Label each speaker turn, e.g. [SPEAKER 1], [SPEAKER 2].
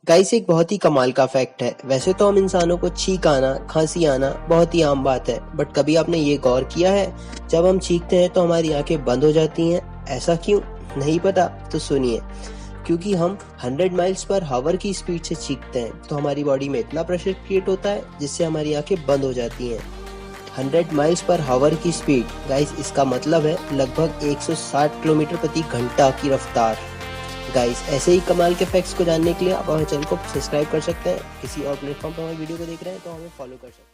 [SPEAKER 1] Guys एक बहुत ही कमाल का फैक्ट है। वैसे तो हम इंसानों को छींक आना, खांसी आना बहुत ही आम बात है, बट कभी आपने ये गौर किया है जब हम छींकते हैं तो हमारी आंखें बंद हो जाती हैं? ऐसा क्यों? नहीं पता? तो सुनिए, क्योंकि हम 100 माइल्स पर हावर की स्पीड से छींकते हैं तो हमारी बॉडी में इतना प्रेशर क्रिएट होता है जिससे हमारी आंखें बंद हो जाती हैं। 100 माइल्स पर हावर की स्पीड, गाइस इसका मतलब है लगभग 160 किलोमीटर प्रति घंटा की रफ्तार। गाइस ऐसे ही कमाल के फैक्ट्स को जानने के लिए आप हमारे चैनल को सब्सक्राइब कर सकते हैं। किसी और प्लेटफॉर्म पर हमारी वीडियो को देख रहे हैं तो हमें फॉलो कर सकते हैं।